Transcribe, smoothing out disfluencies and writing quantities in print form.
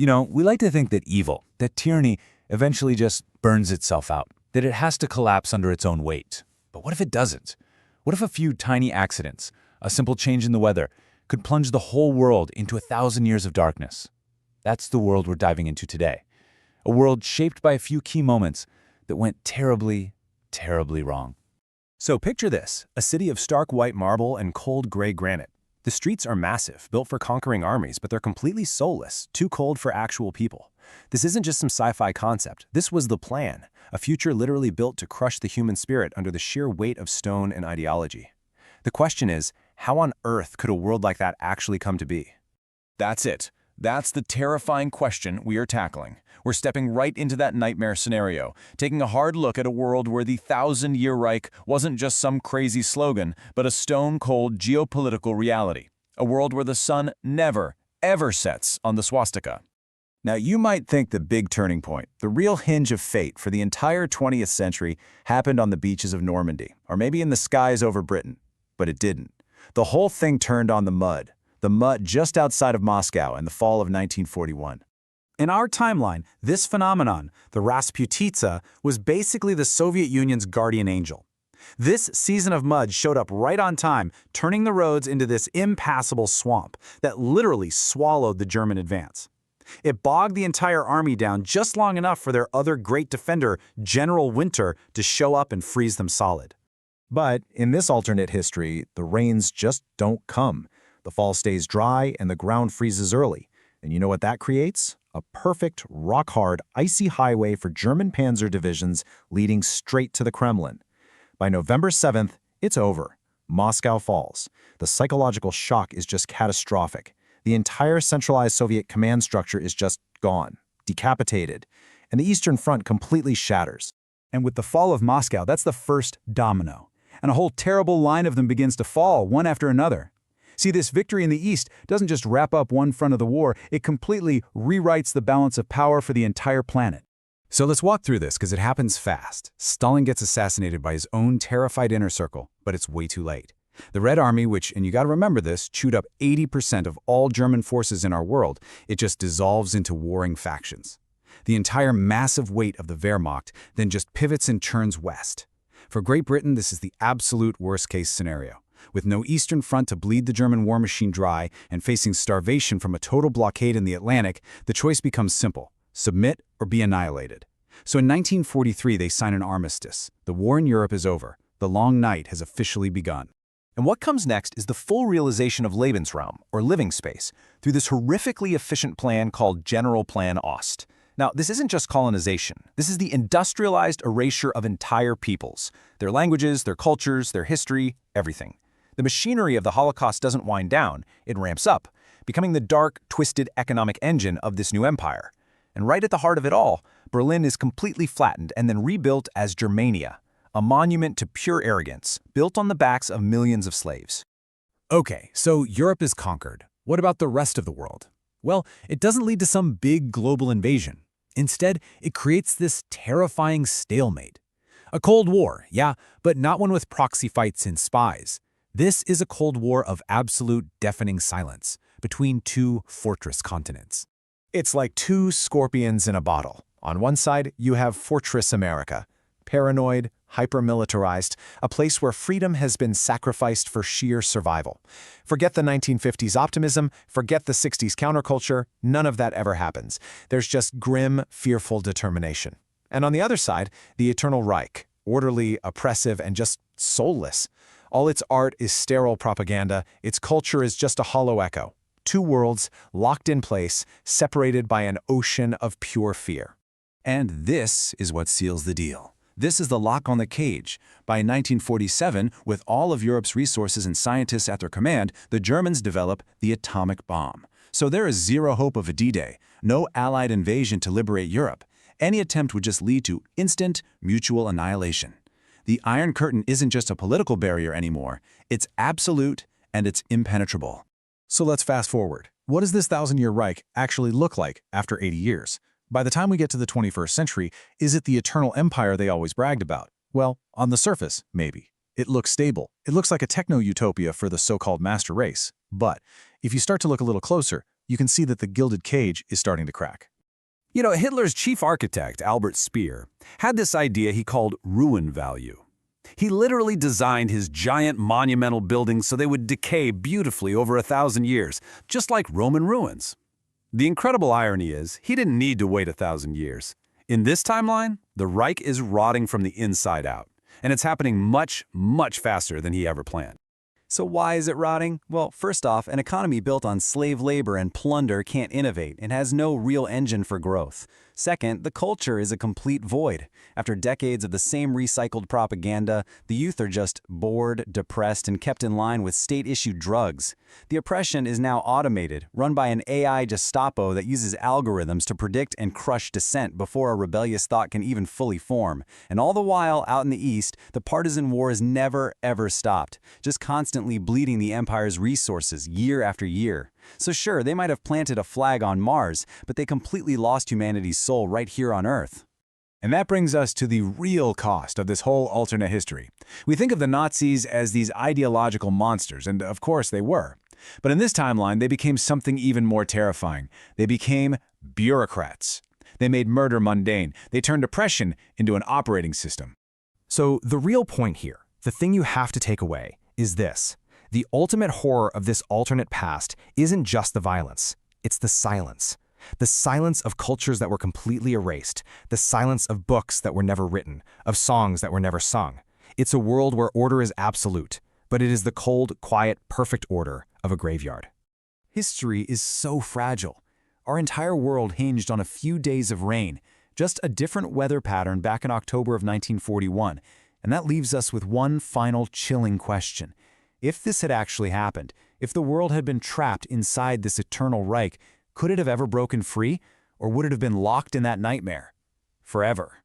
We like to think that evil, that tyranny, eventually just burns itself out, that it has to collapse under its own weight. But what if it doesn't? What if a few tiny accidents, a simple change in the weather, could plunge the whole world into 1,000 years of darkness? That's the world we're diving into today. A world shaped by a few key moments that went terribly, terribly wrong. So picture this, a city of stark white marble and cold gray granite. The streets are massive, built for conquering armies, but they're completely soulless, too cold for actual people. This isn't just some sci-fi concept. This was the plan, a future literally built to crush the human spirit under the sheer weight of stone and ideology. The question is, how on earth could a world like that actually come to be? That's it. That's the terrifying question we are tackling. We're stepping right into that nightmare scenario, taking a hard look at a world where the 1,000-Year Reich wasn't just some crazy slogan, but a stone-cold geopolitical reality. A world where the sun never, ever sets on the swastika. Now, you might think the big turning point, the real hinge of fate for the entire 20th century, happened on the beaches of Normandy, or maybe in the skies over Britain. But it didn't. The whole thing turned on the mud just outside of Moscow in the fall of 1941. In our timeline, this phenomenon, the Rasputitsa, was basically the Soviet Union's guardian angel. This season of mud showed up right on time, turning the roads into this impassable swamp that literally swallowed the German advance. It bogged the entire army down just long enough for their other great defender, General Winter, to show up and freeze them solid. But in this alternate history, the rains just don't come. The fall stays dry and the ground freezes early. And you know what that creates? A perfect, rock-hard, icy highway for German panzer divisions leading straight to the Kremlin. By November 7th, it's over. Moscow falls. The psychological shock is just catastrophic. The entire centralized Soviet command structure is just gone, decapitated, and the Eastern Front completely shatters. And with the fall of Moscow, that's the first domino. And a whole terrible line of them begins to fall, one after another. See, this victory in the East doesn't just wrap up one front of the war, it completely rewrites the balance of power for the entire planet. So let's walk through this, because it happens fast. Stalin gets assassinated by his own terrified inner circle, but it's way too late. The Red Army, which, and you gotta remember this, chewed up 80% of all German forces in our world, it just dissolves into warring factions. The entire massive weight of the Wehrmacht then just pivots and turns west. For Great Britain, this is the absolute worst-case scenario. With no Eastern Front to bleed the German war machine dry and facing starvation from a total blockade in the Atlantic, the choice becomes simple: submit or be annihilated. So in 1943, they sign an armistice. The war in Europe is over. The long night has officially begun. And what comes next is the full realization of Lebensraum, or living space, through this horrifically efficient plan called Generalplan Ost. Now, this isn't just colonization. This is the industrialized erasure of entire peoples, their languages, their cultures, their history, everything. The machinery of the Holocaust doesn't wind down, it ramps up, becoming the dark, twisted economic engine of this new empire. And right at the heart of it all, Berlin is completely flattened and then rebuilt as Germania, a monument to pure arrogance, built on the backs of millions of slaves. Okay, so Europe is conquered. What about the rest of the world? Well, it doesn't lead to some big global invasion. Instead, it creates this terrifying stalemate. A Cold War, yeah, but not one with proxy fights and spies. This is a Cold War of absolute deafening silence between two fortress continents. It's like two scorpions in a bottle. On one side, you have Fortress America, paranoid, hyper-militarized, a place where freedom has been sacrificed for sheer survival. Forget the 1950s optimism, forget the 60s counterculture, none of that ever happens. There's just grim, fearful determination. And on the other side, the Eternal Reich, orderly, oppressive, and just soulless. All its art is sterile propaganda, its culture is just a hollow echo. Two worlds, locked in place, separated by an ocean of pure fear. And this is what seals the deal. This is the lock on the cage. By 1947, with all of Europe's resources and scientists at their command, the Germans develop the atomic bomb. So there is zero hope of a D-Day, no Allied invasion to liberate Europe. Any attempt would just lead to instant, mutual annihilation. The Iron Curtain isn't just a political barrier anymore, it's absolute and it's impenetrable. So let's fast forward. What does this 1,000-year Reich actually look like after 80 years? By the time we get to the 21st century, is it the eternal empire they always bragged about? Well, on the surface, maybe. It looks stable. It looks like a techno-utopia for the so-called master race. But if you start to look a little closer, you can see that the gilded cage is starting to crack. You know, Hitler's chief architect, Albert Speer, had this idea he called ruin value. He literally designed his giant monumental buildings so they would decay beautifully over 1,000 years, just like Roman ruins. The incredible irony is, he didn't need to wait 1,000 years. In this timeline, the Reich is rotting from the inside out, and it's happening much, much faster than he ever planned. So why is it rotting? Well, first off, an economy built on slave labor and plunder can't innovate and has no real engine for growth. Second, the culture is a complete void. After decades of the same recycled propaganda, the youth are just bored, depressed, and kept in line with state-issued drugs. The oppression is now automated, run by an AI Gestapo that uses algorithms to predict and crush dissent before a rebellious thought can even fully form. And all the while, out in the East, the partisan war is never, ever stopped, just constantly bleeding the empire's resources year after year. So sure, they might have planted a flag on Mars, but they completely lost humanity's soul right here on Earth. And that brings us to the real cost of this whole alternate history. We think of the Nazis as these ideological monsters, and of course they were. But in this timeline, they became something even more terrifying. They became bureaucrats. They made murder mundane. They turned oppression into an operating system. So the real point here, the thing you have to take away, is this. The ultimate horror of this alternate past isn't just the violence, it's the silence. The silence of cultures that were completely erased, the silence of books that were never written, of songs that were never sung. It's a world where order is absolute, but it is the cold, quiet, perfect order of a graveyard. History is so fragile. Our entire world hinged on a few days of rain, just a different weather pattern back in October of 1941, and that leaves us with one final chilling question. If this had actually happened, if the world had been trapped inside this eternal Reich, could it have ever broken free, or would it have been locked in that nightmare forever?